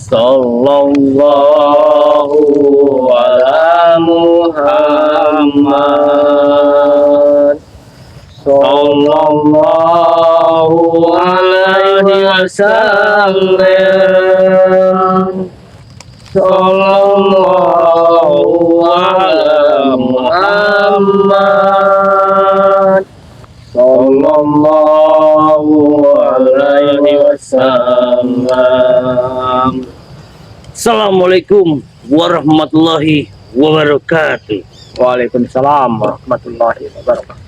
Sallallahu ala Muhammad. Sallallahu alaihi wasallam. Sallallahu ala Muhammad. Sallallahu alaihi wasallam. Assalamualaikum warahmatullahi wabarakatuh. Waalaikumsalam warahmatullahi wabarakatuh.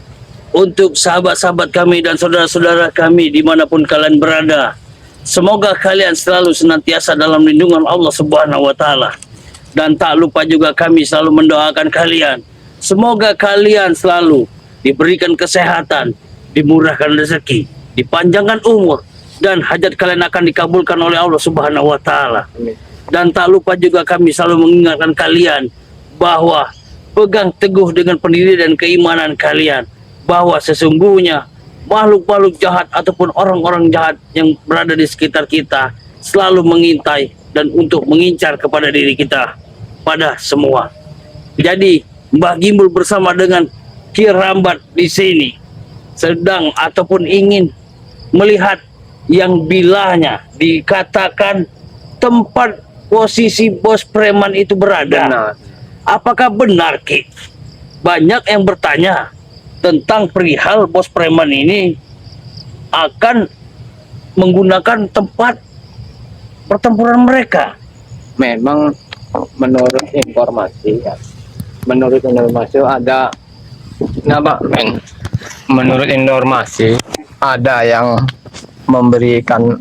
Untuk sahabat-sahabat kami dan saudara-saudara kami dimanapun kalian berada, semoga kalian selalu senantiasa dalam lindungan Allah Subhanahu wa Ta'ala. Dan tak lupa juga kami selalu mendoakan kalian, semoga kalian selalu diberikan kesehatan, dimurahkan rezeki, dipanjangkan umur, dan hajat kalian akan dikabulkan oleh Allah Subhanahu wa Ta'ala. Dan tak lupa juga kami selalu mengingatkan kalian bahwa pegang teguh dengan pendirian dan keimanan kalian, bahwa sesungguhnya makhluk-makhluk jahat ataupun orang-orang jahat yang berada di sekitar kita selalu mengintai dan untuk mengincar kepada diri kita pada semua. Jadi Mbah Gimbul bersama dengan Ki Rambat di sini sedang ataupun ingin melihat yang bilanya dikatakan tempat posisi bos preman itu berada. Benar. Apakah benar, Ki? Banyak yang bertanya tentang perihal bos preman ini akan menggunakan tempat pertempuran mereka. Memang menurut informasi ada menurut informasi ada yang memberikan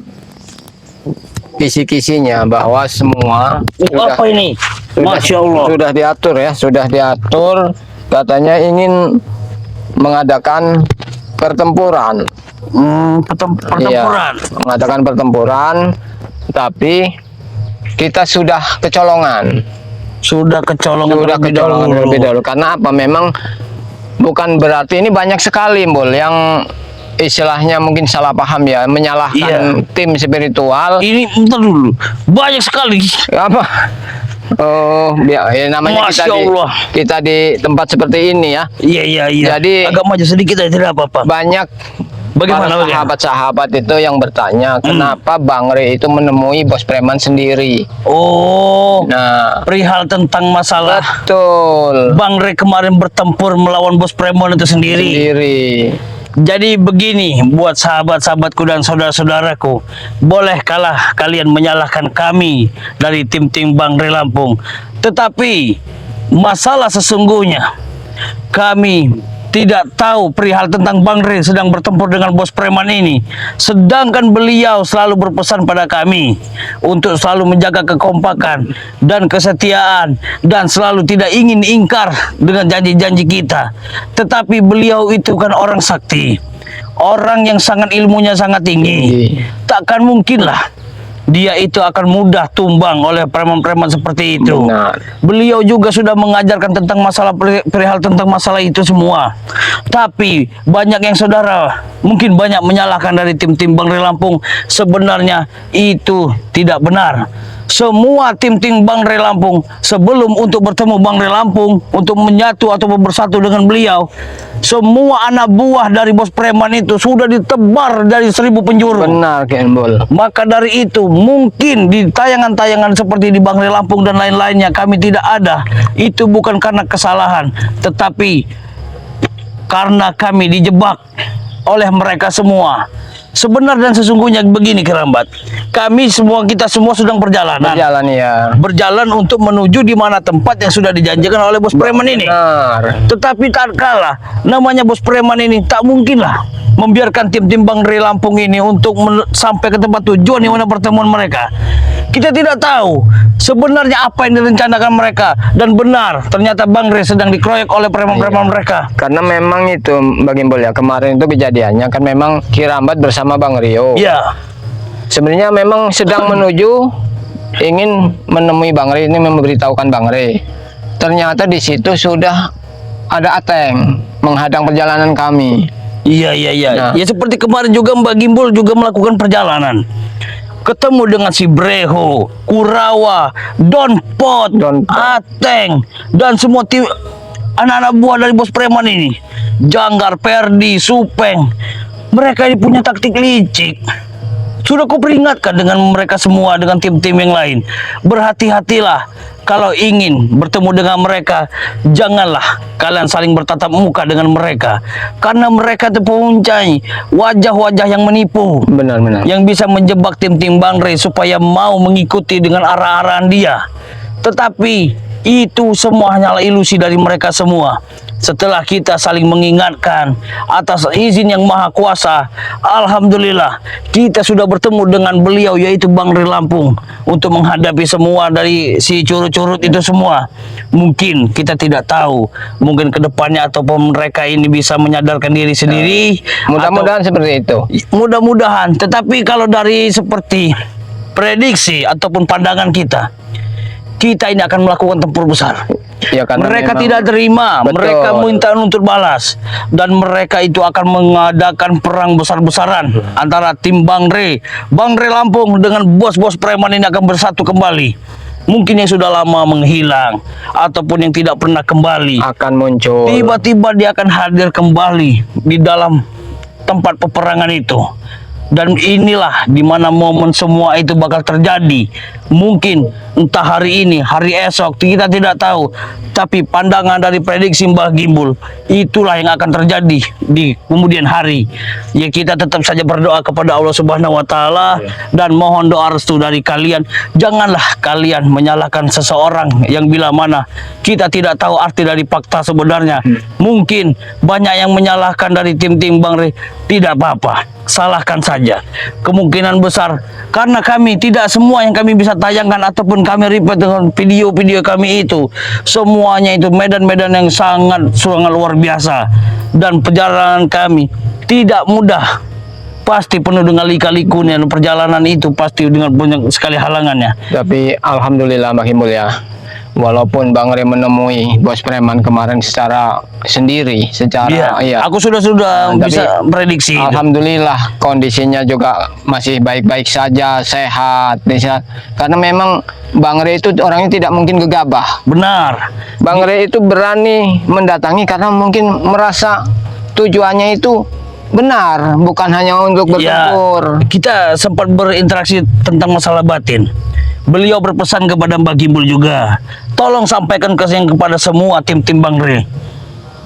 kisi-kisinya bahwa semua Apa ini? Masya Allah. sudah diatur katanya ingin mengadakan pertempuran. Pertempuran. Iya, mengadakan pertempuran, tapi kita sudah kecolongan. Sudah kecolongan Terlebih dahulu. Karena apa? Memang bukan berarti ini banyak sekali, Bol, yang istilahnya mungkin salah paham ya, menyalahkan tim spiritual. Ini bentar dulu. Banyak sekali. Apa? Oh, ya namanya kita di tempat seperti ini ya. Iya. Jadi agak maju sedikit aja tidak apa-apa. banyak Bagaimana? sahabat-sahabat itu yang bertanya kenapa Bang Re itu menemui bos preman sendiri. Oh, Nah, perihal tentang masalah betul. Bang Re kemarin bertempur melawan bos preman itu sendiri. Jadi begini, buat sahabat-sahabatku dan saudara-saudaraku, boleh kalah kalian menyalahkan kami dari tim-tim Bang Re Lampung. Tetapi masalah sesungguhnya kami tidak tahu perihal tentang Bang Re sedang bertempur dengan bos preman ini. Sedangkan beliau selalu berpesan pada kami untuk selalu menjaga kekompakan dan kesetiaan dan selalu tidak ingin ingkar dengan janji-janji kita. Tetapi beliau itu kan orang sakti, orang yang sangat ilmunya sangat tinggi. Takkan mungkinlah dia itu akan mudah tumbang oleh preman-preman seperti itu. Benar. Beliau juga sudah mengajarkan tentang masalah perihal tentang masalah itu semua. Tapi banyak yang saudara mungkin banyak menyalahkan dari tim-tim Bang Re Lampung. Sebenarnya itu tidak benar. Semua tim-tim Bang Re Lampung sebelum untuk bertemu Bang Re Lampung untuk menyatu atau bersatu dengan beliau, semua anak buah dari bos preman itu sudah ditebar dari 1000 penjuru. Benar, Kenbol. Maka dari itu mungkin di tayangan-tayangan seperti di Bang Re Lampung dan lain-lainnya kami tidak ada. Itu bukan karena kesalahan, tetapi karena kami dijebak oleh mereka semua. Sebenar dan sesungguhnya begini, Kerambat. Kita semua sedang perjalanan. Berjalan untuk menuju di mana tempat yang sudah dijanjikan oleh bos preman ini. Benar. Tetapi tak kalah namanya bos preman ini tak mungkinlah membiarkan tim-tim Bang Re Lampung ini untuk sampai ke tempat tujuan di mana pertemuan mereka. Kita tidak tahu sebenarnya apa yang direncanakan mereka, dan benar ternyata Bang Re sedang dikeroyok oleh preman-preman mereka. Karena memang itu Bang Gimbol ya, kemarin itu kejadiannya kan memang Ki Rambat bersama Bang Rio. Iya. Sebenarnya memang sedang menuju ingin menemui Bang Re, ini memberitahukan Bang Re. Ternyata di situ sudah ada Ateng menghadang perjalanan kami. Iya. Nah. Ya seperti kemarin juga Mbak Gimbul juga melakukan perjalanan. ketemu dengan si Breho, Kurawa, Don Pot, Ateng, dan semua tim anak-anak buah dari bos preman ini, Janggar, Perdi, Supeng. Mereka ini punya taktik licik. Sudah ku peringatkan dengan mereka semua, dengan tim-tim yang lain. Berhati-hatilah kalau ingin bertemu dengan mereka. Janganlah kalian saling bertatap muka dengan mereka, karena mereka mempunyai wajah-wajah yang menipu, Benar-benar. yang bisa menjebak tim-tim Bang Rey supaya mau mengikuti dengan arah-arahan dia. Tetapi itu semua hanyalah ilusi dari mereka semua. Setelah kita saling mengingatkan atas izin yang maha kuasa, alhamdulillah kita sudah bertemu dengan beliau, yaitu Bang Rey Lampung, untuk menghadapi semua dari si curut-curut itu semua. Mungkin kita tidak tahu, mungkin kedepannya ataupun mereka ini bisa menyadarkan diri sendiri. Mudah-mudahan seperti itu. Mudah-mudahan. Tetapi kalau dari seperti prediksi ataupun pandangan kita ini akan melakukan tempur besar. Ya, karena Mereka memang- tidak terima, Betul. mereka minta untuk balas, dan mereka itu akan mengadakan perang besar-besaran antara tim Bang Rey Lampung dengan bos-bos preman ini akan bersatu kembali. Mungkin yang sudah lama menghilang ataupun yang tidak pernah kembali, akan muncul. tiba-tiba dia akan hadir kembali di dalam tempat peperangan itu. Dan inilah dimana momen semua itu bakal terjadi. Mungkin entah hari ini, hari esok, kita tidak tahu. Tapi pandangan dari prediksi Mbah Gimbul, itulah yang akan terjadi di kemudian hari. Ya, kita tetap saja berdoa kepada Allah Subhanahu wa Ta'ala, dan mohon doa restu dari kalian. Janganlah kalian menyalahkan seseorang yang bila mana kita tidak tahu arti dari fakta sebenarnya. Mungkin banyak yang menyalahkan dari tim-tim Bang Rey. Tidak apa-apa, salahkan saja. Kemungkinan besar karena kami tidak semua yang kami bisa tayangkan ataupun kami repeat dengan video-video kami itu, semuanya itu medan-medan yang sangat luar biasa, dan perjalanan kami tidak mudah. Pasti penuh dengan lika-likunya, perjalanan itu pasti dengan banyak sekali halangannya. Tapi alhamdulillah Mbak Himbul ya, walaupun Bang Rey menemui bos preman kemarin secara sendiri, secara Iya, aku sudah Tapi bisa prediksi itu. alhamdulillah kondisinya juga masih baik-baik saja, sehat. Karena memang Bang Rey itu orangnya tidak mungkin gegabah. Benar. Bang Rey itu berani mendatangi karena mungkin merasa tujuannya itu benar, bukan hanya untuk Ya, bertempur. kita sempat berinteraksi tentang masalah batin. Beliau berpesan kepada Mbak Gimbul juga, tolong sampaikan kepada semua tim-tim Bang Rey,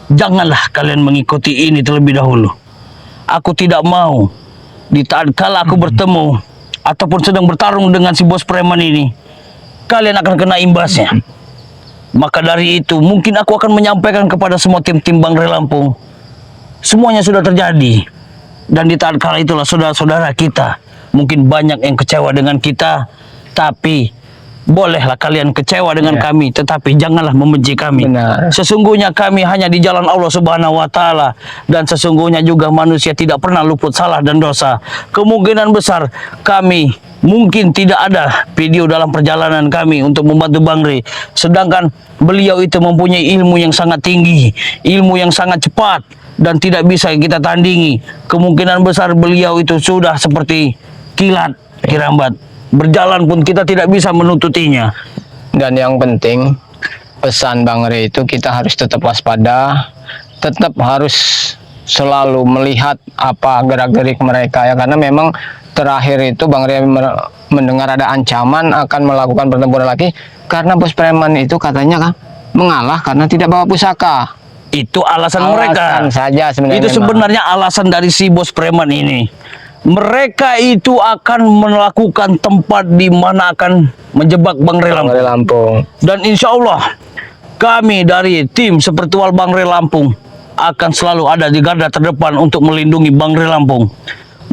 janganlah kalian mengikuti ini terlebih dahulu. Aku tidak mau di saat kala aku bertemu ataupun sedang bertarung dengan si bos preman ini, kalian akan kena imbasnya. Maka dari itu mungkin aku akan menyampaikan kepada semua tim-tim Bang Rey Lampung. Semuanya sudah terjadi, dan di saat kala itulah saudara-saudara kita mungkin banyak yang kecewa dengan kita. Tapi bolehlah kalian kecewa dengan kami, tetapi janganlah membenci kami. Benar. Sesungguhnya kami hanya di jalan Allah Subhanahu wa Ta'ala, dan sesungguhnya juga manusia tidak pernah luput salah dan dosa. Kemungkinan besar kami mungkin tidak ada video dalam perjalanan kami untuk membantu Bang Rey, sedangkan beliau itu mempunyai ilmu yang sangat tinggi, ilmu yang sangat cepat, dan tidak bisa kita tandingi. Kemungkinan besar beliau itu sudah seperti kilat kirambat, berjalan pun kita tidak bisa menuntutinya. Dan yang penting pesan Bang Rey itu kita harus tetap waspada, tetap harus selalu melihat apa gerak-gerik mereka ya, karena memang terakhir itu Bang Rey mendengar ada ancaman akan melakukan pertempuran lagi karena bos preman itu katanya kan mengalah karena tidak bawa pusaka. Itu alasan mereka saja sebenarnya. Itu sebenarnya alasan dari si bos preman ini. Mereka itu akan melakukan tempat di mana akan menjebak Bang Rey Bang Lampung. Rey Lampung. Dan insya Allah kami dari tim Sepertual Bang Rey Lampung akan selalu ada di garda terdepan untuk melindungi Bang Rey Lampung.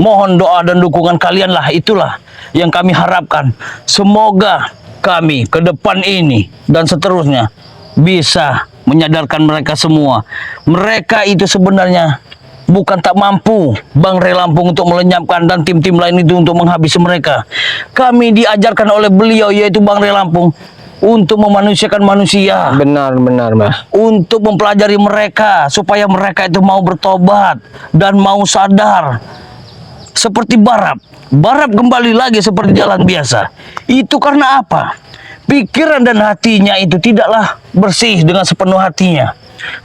Mohon doa dan dukungan kalianlah, itulah yang kami harapkan. Semoga kami ke depan ini dan seterusnya bisa menyadarkan mereka semua. Mereka itu sebenarnya bukan tak mampu Bang Rey Lampung untuk melenyapkan dan tim-tim lain itu untuk menghabisi mereka. Kami diajarkan oleh beliau, yaitu Bang Rey Lampung, untuk memanusiakan manusia, Benar Mbak. untuk mempelajari mereka supaya mereka itu mau bertobat dan mau sadar. seperti Barab. Barab kembali lagi seperti jalan biasa. Itu karena apa? Pikiran dan hatinya itu tidaklah bersih dengan sepenuh hatinya.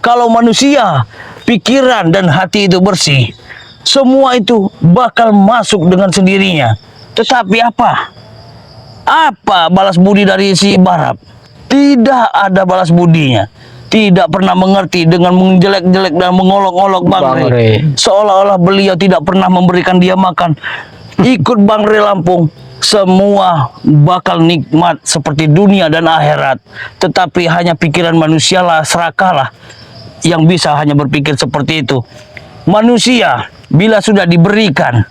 Kalau manusia, pikiran dan hati itu bersih, semua itu bakal masuk dengan sendirinya. Tetapi apa? Apa balas budi dari si Barab? Tidak ada balas budinya. Tidak pernah mengerti dengan menjelek-jelek dan mengolok-olok Bang Bang Rey. Rey. Seolah-olah beliau tidak pernah memberikan dia makan. Ikut Bang Rey Lampung, semua bakal nikmat seperti dunia dan akhirat. Tetapi hanya pikiran manusia lah, serakahlah yang bisa hanya berpikir seperti itu. Manusia bila sudah diberikan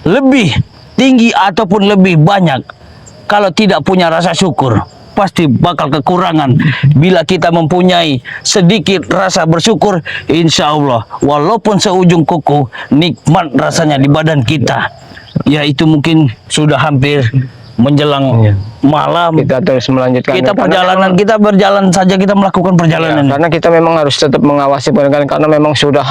lebih tinggi ataupun lebih banyak, kalau tidak punya rasa syukur, pasti bakal kekurangan. Bila kita mempunyai sedikit rasa bersyukur, insya Allah walaupun seujung kuku, nikmat rasanya di badan kita. Ya itu mungkin sudah hampir menjelang malam. Kita terus melanjutkan. Kita Karena perjalanan, memang- kita berjalan saja, kita melakukan Ya, perjalanan. karena kita memang harus tetap mengawasi penegakan, karena memang sudah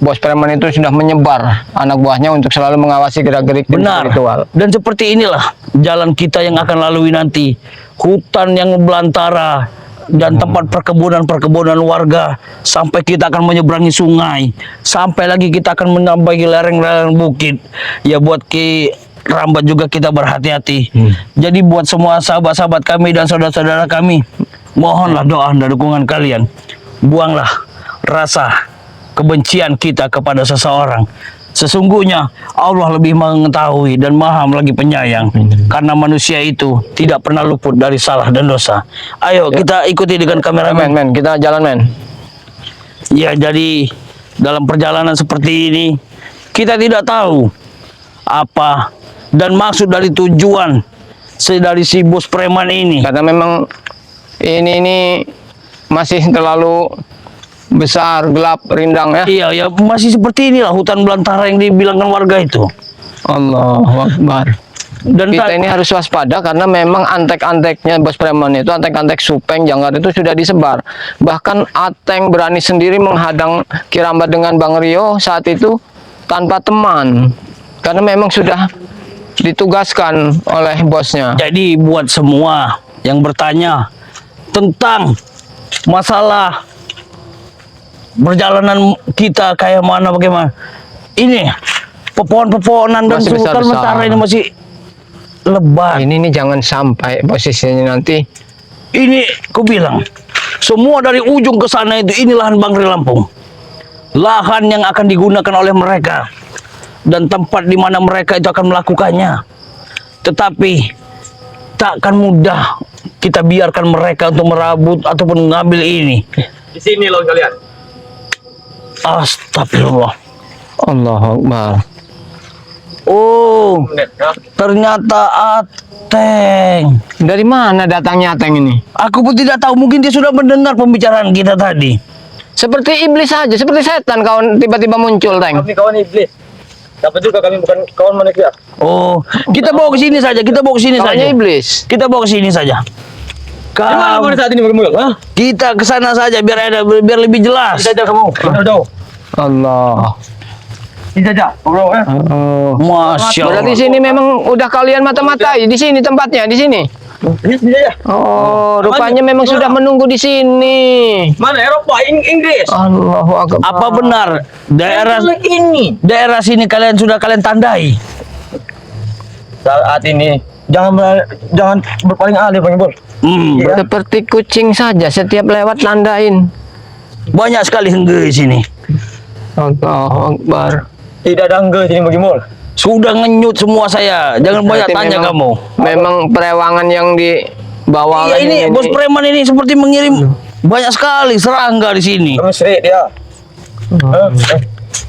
bos preman itu sudah menyebar anak buahnya untuk selalu mengawasi gerak-gerik tim Benar. spiritual. Dan seperti inilah jalan kita yang akan lalui nanti. Hutan yang belantara dan tempat perkebunan-perkebunan warga, sampai kita akan menyeberangi sungai, sampai lagi kita akan menambahi lereng-lereng bukit. Ya buat Ki Rambat juga kita berhati-hati. Jadi buat semua sahabat-sahabat kami dan saudara-saudara kami, mohonlah doa dan dukungan kalian. Buanglah rasa kebencian kita kepada seseorang. Sesungguhnya Allah lebih mengetahui dan maha lagi penyayang, karena manusia itu tidak pernah luput dari salah dan dosa. Ayo kita ikuti dengan kameramen. Men, kita jalan men. Ya, jadi dalam perjalanan seperti ini kita tidak tahu apa dan maksud dari tujuan dari si bos preman ini. Karena memang ini masih terlalu besar, gelap, rindang ya. Iya, ya masih seperti inilah hutan belantara yang dibilangkan warga itu. Allahu Akbar. Dan Kita ini harus waspada karena memang antek-anteknya bos preman itu, antek-antek Supeng, Janggar itu sudah disebar. Bahkan Ateng berani sendiri menghadang Ki Rambat dengan Bang Rio saat itu tanpa teman. Karena memang sudah ditugaskan oleh bosnya. jadi buat semua yang bertanya tentang masalah perjalanan kita kayak mana bagaimana, ini pepohonan dan Masih hutan besar-besar. belantara ini masih lebat. Ini jangan sampai posisinya nanti. Ini ku bilang, semua dari ujung ke sana itu, ini lahan Bang Rey Lampung. Lahan yang akan digunakan oleh mereka. Dan tempat di mana mereka itu akan melakukannya. Tetapi, takkan mudah kita biarkan mereka untuk merabut ataupun mengambil ini. Di sini loh kalian. Astagfirullah. Allahu Akbar. Oh, ternyata Ateng. Dari mana datangnya Ateng ini? Aku pun tidak tahu, mungkin dia sudah mendengar pembicaraan kita tadi. Seperti iblis saja, seperti setan kawan tiba-tiba muncul, Teng. Kami kawan iblis. Dapat juga kami bukan kawan manusia. Oh, kita bawa ke sini saja, kita bawa ke sini Kawannya saja. iblis. Kita bawa ke sini saja. Gimana kamu saat ini bagaimana? Hah? Kita ke sana saja biar lebih jelas. Tidak ada kamu. Jauh. Allah. Tidak ada. Bro, Oh. Masya Allah. Berarti sini memang udah kalian mata-matai di sini tempatnya, di sini. Ini tidak ada. Oh, rupanya memang sudah menunggu di sini. Mana Eropa, Inggris. Allahu Akbar. Apa benar ini? daerah sini sudah kalian tandai? Saat ini jangan berpaling alih Bang Bol. Iya. Seperti kucing saja, setiap lewat nandain. Banyak sekali hengge di sini. Allahu Akbar. Tidak ada angga sini Bang Bol. Sudah ngenyut semua saya. Jangan banyak Berarti tanya memang- kamu. Memang perewangan yang dibawa Iya, ini bos preman ini seperti mengirim banyak sekali serangga di sini. Kamu seret dia.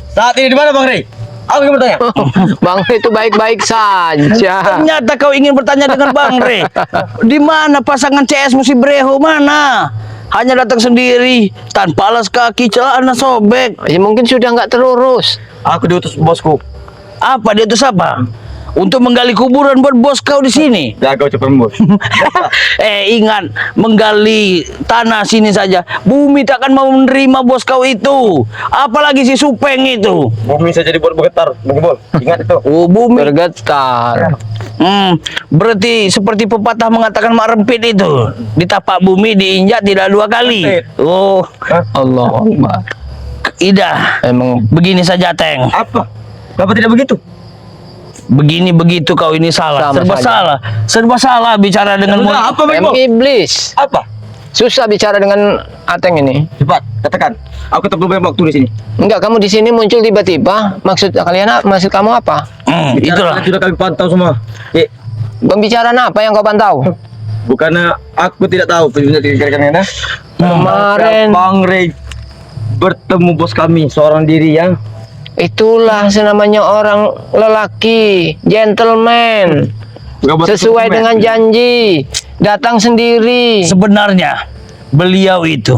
Saat ini di mana Bang Rey? Aku ingin bertanya. Bang itu baik-baik saja. Ternyata kau ingin bertanya dengan Bang Rey. Di mana pasangan CS Musi Breho mana? Hanya datang sendiri tanpa alas kaki, celana sobek. Ya, mungkin sudah nggak terurus. Aku diutus bosku. Apa dia itu siapa? untuk menggali kuburan buat bos kau di sini. Jaga ucapan bos. Ingat, menggali tanah sini saja, bumi takkan mau menerima bos kau itu. Apalagi si Supeng itu. Bumi saja dibuat bergetar, Bang Bol. Ingat itu. Oh, bumi. Bergetar. Berarti seperti pepatah mengatakan mak rempit itu, ditapak bumi diinjak tidak 2 kali. Rempit. Oh, Allah Akbar. Ida. Emang Begini saja, Teng. Apa? Kenapa tidak begitu? Begini begitu kau ini salah. Sama Serba saja. salah. Serba salah bicara dengan Udah, apa Bang emang Bol? iblis. Apa? Susah bicara dengan Ateng ini. Cepat, katakan. Aku tak perlu banyak waktu di sini. Enggak, kamu di sini muncul tiba-tiba. Maksud kamu apa? Itulah. Sudah kami pantau semua. Pembicaraan apa yang kau pantau? Bukannya aku tidak tahu kira-kira Kemarin Bang Rey bertemu bos kami seorang diri yang itulah senamanya orang lelaki, gentleman. Sesuai dengan janji, datang sendiri. Sebenarnya beliau itu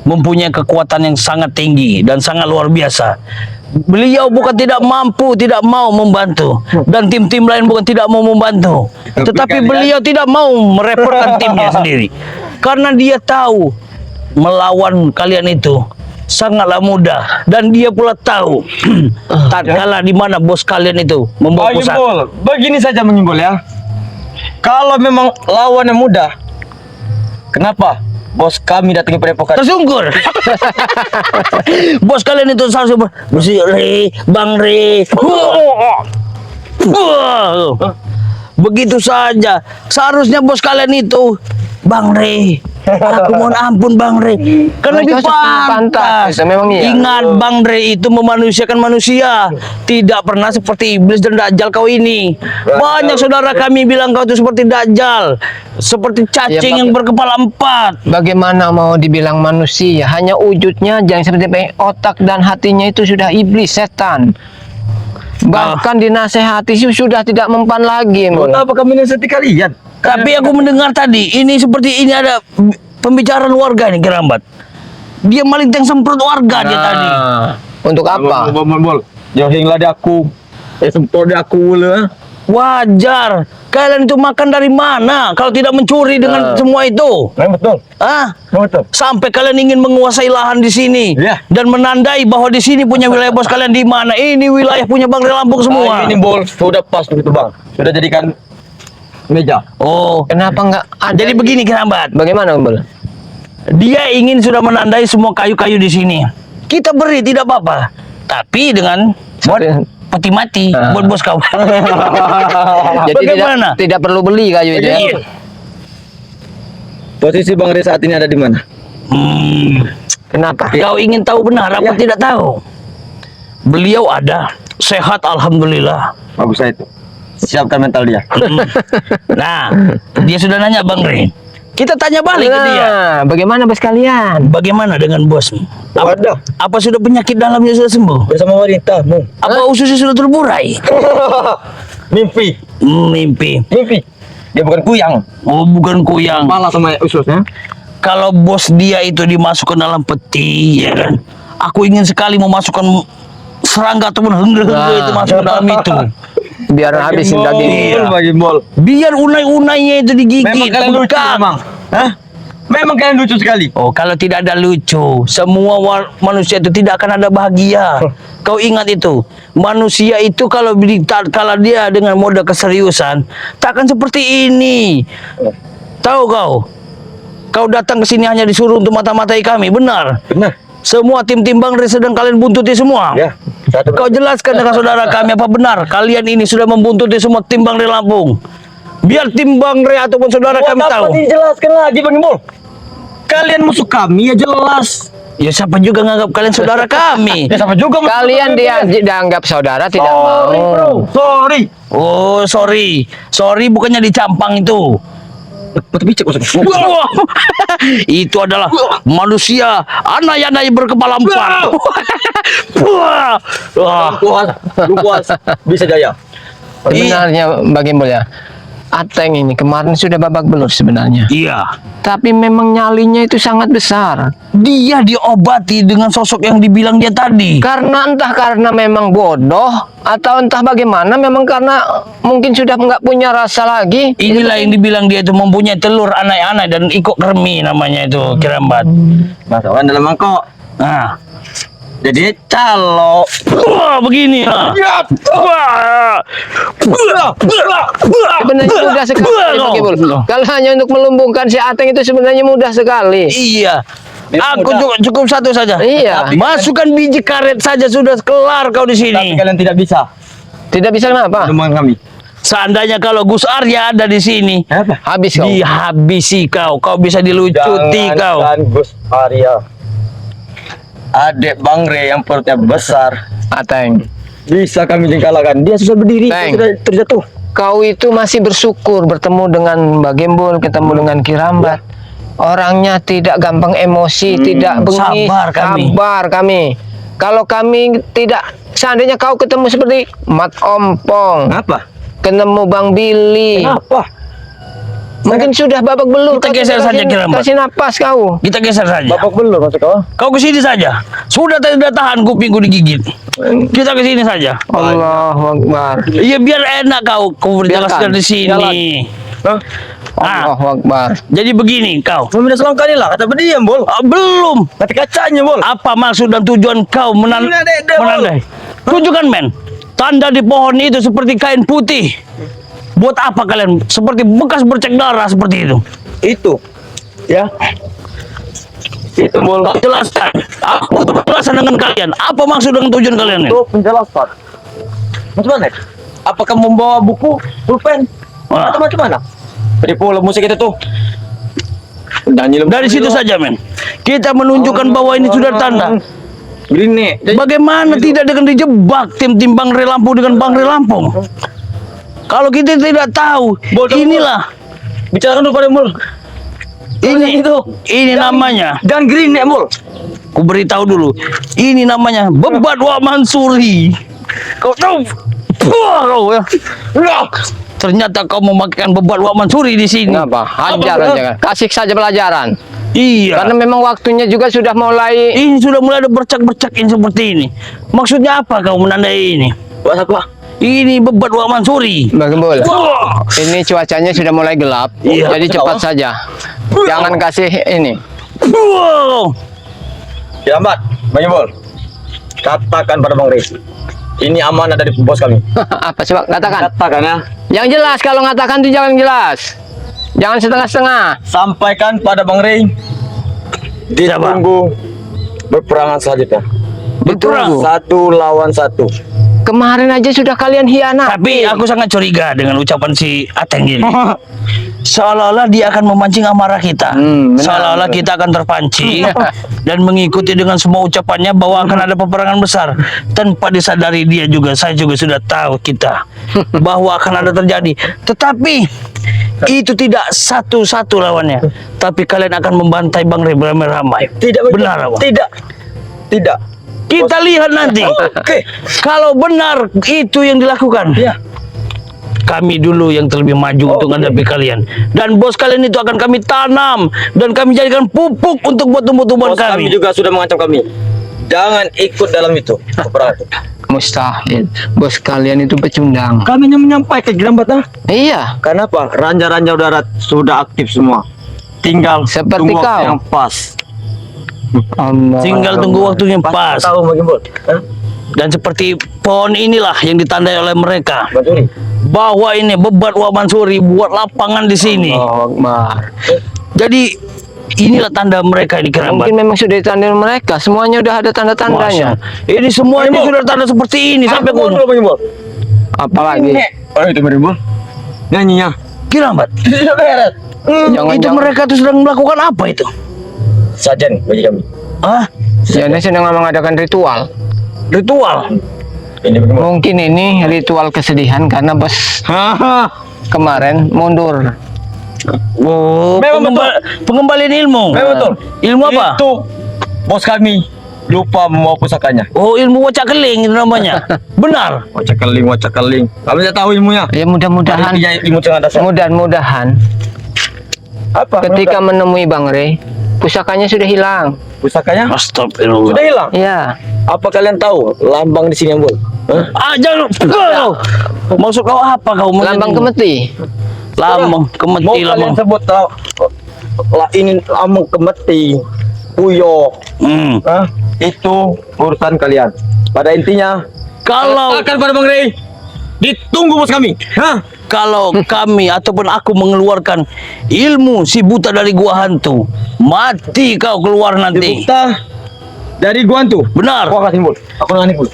mempunyai kekuatan yang sangat tinggi dan sangat luar biasa. Beliau bukan tidak mampu, tidak mau membantu, dan tim-tim lain bukan tidak mau membantu, tetapi beliau tidak mau merepotkan timnya sendiri, karena dia tahu melawan kalian itu sangatlah mudah, dan dia pula tahu tatkala di mana bos kalian itu membawa pusat. Mengimbul. Begini saja mengimbul ya. Kalau memang lawannya mudah, kenapa bos kami datangi padepokan? Tersungkur. Bos kalian itu selalu Re, Bang Re. Begitu saja. Seharusnya bos kalian itu Bang Re. Aku mohon ampun Bang Re. Karena lebih Mereka pantas. pantas. Itu memang iya. Ingat Bang Re itu memanusiakan manusia. Tidak pernah seperti iblis dan dajjal kau ini. Banyak saudara kami bilang kau itu seperti dajjal, seperti cacing Ya, yang berkepala 4. Bagaimana mau dibilang manusia? Hanya wujudnya jangan seperti otak dan hatinya itu sudah iblis, setan. Bahkan dinasehati sudah tidak mempan lagi. Bol. Apa kami nasihati kalian? Tapi aku mendengar tadi, ini seperti ini ada pembicaraan warga nih Kerambat. Dia malinteng semprot warga dia tadi. Untuk apa? Bol. Yang lagi aku. Semprot aku lah. Wajar. Kalian itu makan dari mana kalau tidak mencuri dengan semua itu? Betul. Betul. Sampai kalian ingin menguasai lahan di sini Iya. dan menandai bahwa di sini punya wilayah bos kalian di mana? Ini wilayah punya Bang Re Lampung semua. Ini bol sudah pas begitu bang. Sudah jadikan meja. Oh, Kenapa enggak ada? jadi begini Kerambat. Bagaimana, Bol? Dia ingin sudah menandai semua kayu-kayu di sini. Kita beri tidak apa-apa. Tapi dengan buat peti mati buat bos kau. Jadi Bagaimana? tidak perlu beli kayu itu. Iya. Posisi Bang Re saat ini ada di mana? Kenapa? Kau ingin tahu benar apa tidak tahu? Beliau ada, sehat alhamdulillah. Bagus itu. Siapkan mental dia. Nah, dia sudah nanya Bang Re. Kita tanya balik ke dia. Bagaimana bos kalian? Bagaimana dengan bosmu? Ada. Apa sudah penyakit dalamnya sudah sembuh? Bersama wanitamu. Apa ususnya sudah terburai? Mimpi. Mimpi. Mimpi. Dia bukan kuyang. Oh, bukan kuyang. Malah sama ususnya. Kalau bos dia itu dimasukkan dalam peti, ya kan? Aku ingin sekali memasukkan serangga ataupun hengge-hengge itu masuk ke dalam itu. Biar habisin daging. Bagi bol. Biar unai-unainya itu digigit. Memang kalian lucu bengkak. memang. Hah? Memang kalian lucu sekali. Oh, kalau tidak ada lucu, semua manusia itu tidak akan ada bahagia. Kau ingat itu. Manusia itu kalau dia dengan mode keseriusan, takkan seperti ini. Tahu kau? Kau datang ke sini hanya disuruh untuk mata-matai kami, benar? Benar. Semua tim-tim Bang Re sedang kalian buntuti semua. Ya. Kau jelaskan dengan saudara kami apa benar kalian ini sudah membuntuti semua tim Bang Re Lampung. Biar tim Bang Re ataupun saudara kami tahu. Dijelaskan lagi Bang Bol. Kalian musuh kami ya jelas. Ya siapa juga nganggap kalian saudara kami. Ya sama juga musuh Kalian kami, dia Bol. dianggap saudara tidak Sorry, mau. bro. Sorry. Oh, sorry bukannya dicampang itu. Betul bicik maksudnya. Wah, itu adalah manusia anai-anai berkepala 4. Wah. Wah. Luas. Bisa jaya. Sebenarnya bagaimana ya? Ateng ini kemarin sudah babak belur sebenarnya. Iya. Tapi memang nyalinya itu sangat besar. Dia diobati dengan sosok yang dibilang dia tadi. Karena entah karena memang bodoh atau entah bagaimana, memang karena mungkin sudah nggak punya rasa lagi. Inilah yang dibilang dia itu mempunyai telur anak-anak dan ikut kermi namanya itu Kirambat. Masukkan dalam mangkok. Nah, Jadi calo. wah, begini ya. Wah. Sebenarnya mudah sekali Pak Kibul. Kalau hanya untuk melumbungkan si Ateng itu sebenarnya mudah sekali. Iya. Aku mudah. cukup satu saja. Iya. Masukkan biji karet saja sudah kelar kau di Tapi sini. kalian tidak bisa. Tidak bisa kenapa? Menemukan kami. Seandainya kalau Gus Arya ada di sini, Apa? Habis kau. dihabisi kau. Kau bisa dilucuti kau. Jangankan Gus Arya. Adik Bang Re yang perutnya besar. Ateng. Bisa kami kalahkan. Dia susah berdiri. Teng. Dia sudah terjatuh. Kau itu masih bersyukur bertemu dengan Mbak Gembul, ketemu dengan Kirambat. Orangnya tidak gampang emosi, tidak bengi. sabar kami. Sabar kami. Kalau kami tidak, seandainya kau ketemu seperti Mat Ompong, Apa? ketemu Bang Billy, Kenapa? mungkin sudah babak belur. Kita Kau geser kasih- saja, Kirambat. Kasih napas kau. Kita geser saja. Babak belur maksud kau? Kau ke sini saja. Sudah tidak tahan kupingku digigit. Kita ke sini saja. Allahu Akbar. Iya biar enak kau berjelaskan Biarkan. di sini. Hah? Ah, Allahu Akbar. jadi begini kau. Meminta selangkah lah. Kata berdiam, Bol. Belum. Kata kacanya, Bol. Apa maksud dan tujuan kau Ini ada ide, Bol. menandai? Tunjukkan men. Tanda di pohon itu seperti kain putih. Buat apa kalian? Seperti bekas bercek darah seperti itu. Itu. Ya. Itu, Bol. Kau jelaskan. Aku berjelasan dengan kalian. Apa maksud dan tujuan kalian ini? Itu penjelasan. Macam mana? Apakah membawa buku, pulpen? Wah. Atau macam mana? Tadi pula musik itu tuh. Dari situ saja men. Kita menunjukkan bahwa ini sudah tanda. Gini. Bagaimana tidak dengan dijebak tim-tim Bang Re Lampung dengan Bang Re Lampung? Kalau kita tidak tahu, inilah Bicarakan dulu pada Mul. ini namanya. Dan green nek Mul. Ku beritahu dulu. Ini namanya Bebat Wak Mansuri. Kau tahu? Puh, kau ya. Ternyata kau memakaikan Bebat Wak Mansuri di sini. Kenapa? Hajar aja. Kasih saja pelajaran. Iya. Karena memang waktunya juga sudah mulai. Ini sudah mulai ada bercak-bercakin seperti ini. Maksudnya apa kau menandai ini? Buat apa? Ini Bebat Wak Mansuri. Mbak Gembul. Wah. Ini cuacanya sudah mulai gelap. Iya. Jadi cepat saja. Jangan kasih ini. Wow. Ya, Mbak. Bang Bol. Katakan pada Bang Re. Ini amanah dari bos kami. Apa coba katakan? Katakan ya. Yang jelas, kalau ngatakan itu jangan jelas. Jangan setengah-setengah. Sampaikan pada Bang Re. Ditunggu berperangan selanjutnya. Berperang. 1 lawan 1. Kemarin aja sudah kalian hianat. Tapi aku sangat curiga dengan ucapan si Ateng ini. Seolah-olah dia akan memancing amarah kita. Benar. Seolah-olah kita akan terpancing dan mengikuti dengan semua ucapannya bahwa akan ada peperangan besar. Tanpa disadari dia juga, saya juga sudah tahu kita bahwa akan ada terjadi. Tetapi itu tidak satu-satu lawannya. Tapi kalian akan membantai Bang Re beramai-ramai. Tidak benar apa? Tidak. Tidak. Kita lihat nanti. Oke. Kalau benar itu yang dilakukan. Ya. Kami dulu yang terlebih maju untuk menghadapi kalian. Dan bos kalian itu akan kami tanam dan kami jadikan pupuk untuk buat tumbuh-tumbuhan Bos kami kami. juga sudah mengancam kami. Jangan ikut dalam itu. Peperangan itu. Mustahil. Bos kalian itu pecundang. Kami hanya menyampaikan Kirambat. Iya. Kenapa? Raja-raja udara sudah aktif semua. Tinggal Seperti tunggu waktu kau. yang pas. Allah. Tinggal tunggu waktunya pas. Tahu Bang Bol. Dan seperti pohon inilah yang ditandai oleh mereka Mansuri. bahwa ini Bebat Wak Mansuri buat lapangan di sini. Allahu Akbar. Jadi inilah tanda mereka di Kirambat. Mungkin memang sudah ditandai mereka. Semuanya udah ada tanda-tandanya. Ini semua ini sudah tanda seperti ini sampai Bang ke Bol. Apalagi. Oh itu Bang Bol. Nyanyinya. Kirambat. Tidak beres. Itu Jangan-jangan mereka tuh sedang melakukan apa itu? Sajen bagi kami. Ah, Jadi sedang mengadakan ritual. ritual. Ini Bang Bol. Mungkin ini ritual kesedihan karena bos Haha. kemarin mundur. Oh, Memang pengembalian ilmu. Memang betul. Ilmu apa? Itu bos kami lupa membawa pusakanya. Oh, ilmu wacak keling itu namanya. Benar. Wacak keling. Kami tidak tahu ilmunya. Ya mudah-mudahan, Artinya ilmu cengar dasar. mudah-mudahan Apa? ketika menemui Bang Rey, pusakanya sudah hilang. Pusakanya Astagfirullah. sudah hilang. Ya. Apa kalian tahu lambang di sini yang bol? Ah, jangan. Kau. Maksud kau apa kau? Lambang kemeti. Lambang Mau kemeti kalian lambang. sebut ini lambang kemeti, puyo, itu urusan kalian. Pada intinya, Kalau katakan pada Bang Rey, ditunggu bos kami. kalau kami ataupun aku mengeluarkan ilmu si buta dari gua hantu, mati kau keluar nanti. Buta dari gua tuh. Benar. Aku kasih bol. Aku nanya bol.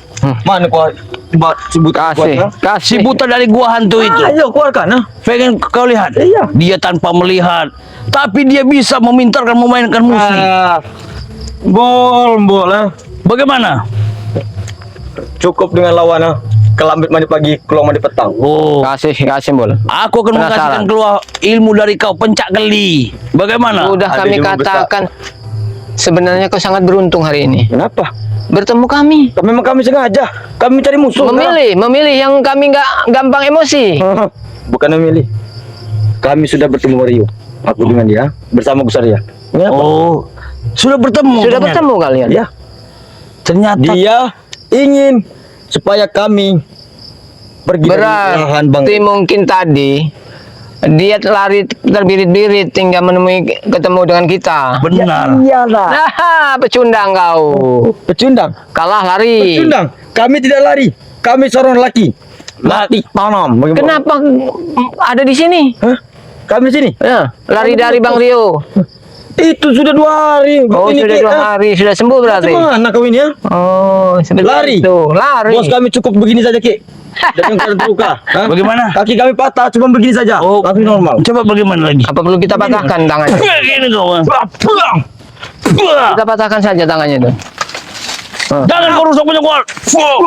Mana gua coba sebut Kasih, Si kasih. buta dari gua hantu itu. Ayo keluarkan. Pengen kau lihat? Iya. Dia tanpa melihat, tapi dia bisa memintarkan memainkan musik. Bol. Bagaimana? Cukup dengan lawan kelambit mandi pagi, keluar mandi petang. Oh, Kasih bol. aku akan mengatakan Penasaran. keluar ilmu dari kau pencak geli. Bagaimana? Udah ada kami ilmu katakan. Sebenarnya kau sangat beruntung hari ini. Kenapa? Bertemu kami. Memang kami sengaja. Kami cari musuh. Memilih yang kami nggak gampang emosi. Bukan memilih. Kami sudah bertemu Rio. Aku dengan dia bersama Gus Arya. Oh, sudah bertemu. Sudah ternyata. bertemu kalian. Ya. Ternyata Dia ingin supaya kami pergi dari lahan Bang. Berarti mungkin tadi dia lari terbirit-birit hingga menemui ketemu dengan kita. benar. Iyalah. Nah, pecundang kau. Pecundang. Kalah lari. Pecundang. Kami tidak lari. Kami seorang laki. Mati tanam. Bagaimana? Kenapa ada di sini? Hah? Kami di sini. Ya, lari dari Bang Rio. Itu sudah 2 hari. Oh, Ini sudah 2 hari, sudah sembuh berarti. Mana kau ini ya? Oh, seperti Lari. itu. Lari. Bos kami cukup begini saja, Ki. Dan yang terluka. Hah? Bagaimana? Kaki kami patah, cuma begini saja. Oh, langsung normal. Coba bagaimana lagi? Apa perlu kita patahkan tangannya? Gini kau. Kita patahkan saja tangannya itu. Jangan kau rusak punya gua. Kau.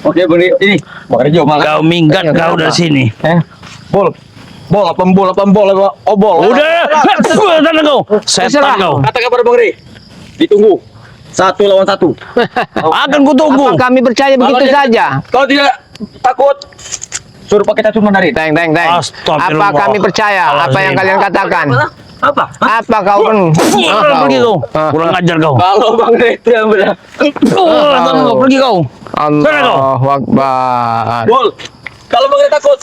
Oke, Bang, ini. Bang Rejo, Kau minggat kau dari sini. Bol. Bol, apa bol? Oh, bol. Udah, sana kau. Setan kau. Katakan pada Bang Rey. Ditunggu. 1 lawan 1. Akan kutunggu. Apa kami percaya begitu saja? Kalau tidak takut, suruh pakai cacing mandarin. Teng. Astagfirullah. Apa kami percaya? Apa yang kalian katakan? Apa? Apa kau pun? Pergi kau. Kurang ajar kau. Kalau Bang Rey itu yang benar. Sana kau, pergi kau. Allahu Akbar. Bol. Kalau Bang Rey takut.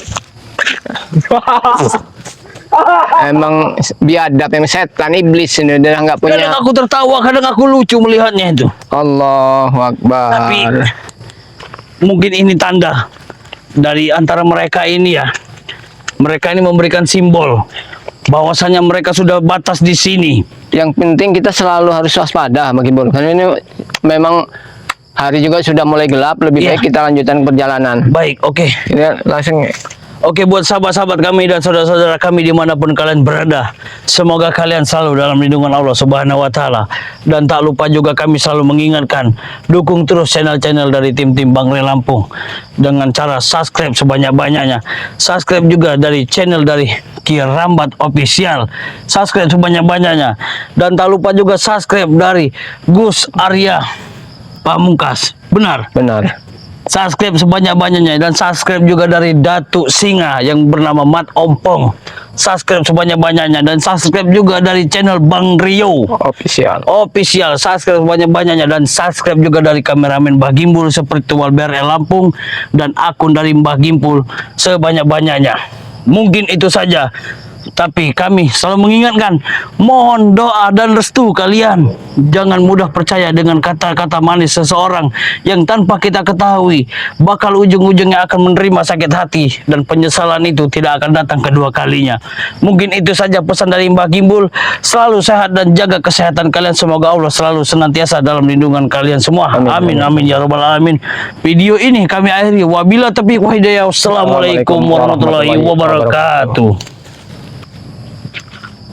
Emang biadab yang setan iblis ini udah nggak Kadang punya. aku tertawa, kadang aku lucu melihatnya itu. Allahu Akbar. Tapi mungkin ini tanda dari antara mereka ini ya. Mereka ini memberikan simbol bahwasanya mereka sudah batas di sini. Yang penting kita selalu harus waspada Bang Kibul. Karena ini memang hari juga sudah mulai gelap. Lebih Iya. baik kita lanjutkan perjalanan. Baik, oke. Kita langsung. Oke, buat sahabat-sahabat kami dan saudara-saudara kami dimanapun kalian berada, semoga kalian selalu dalam lindungan Allah Subhanahu Wa Taala. Dan tak lupa juga kami selalu mengingatkan, dukung terus channel-channel dari tim-tim Bang Rey Lampung dengan cara subscribe sebanyak-banyaknya. Subscribe juga dari channel dari Ki Rambat Official, subscribe sebanyak-banyaknya. Dan tak lupa juga subscribe dari Gus Arya Pamungkas. Benar. Subscribe sebanyak-banyaknya dan subscribe juga dari Datuk Singa yang bernama Mat Ompong. Subscribe sebanyak-banyaknya dan subscribe juga dari channel Bang Rio Official. Subscribe sebanyak-banyaknya dan subscribe juga dari kameramen Mbah Gimpul seperti Walber Lampung dan akun dari Mbah Gimpul sebanyak-banyaknya. Mungkin itu saja. Tapi kami selalu mengingatkan, mohon doa dan restu kalian. Jangan mudah percaya dengan kata-kata manis seseorang yang tanpa kita ketahui bakal ujung-ujungnya akan menerima sakit hati dan penyesalan itu tidak akan datang kedua kalinya. Mungkin itu saja pesan dari Mbah Gimbul. Selalu sehat dan jaga kesehatan kalian. Semoga Allah selalu senantiasa dalam lindungan kalian semua. Amin ya rabbal alamin. Video ini kami akhiri. Wabila taufiq wal hidayah. Wassalamualaikum warahmatullahi wabarakatuh.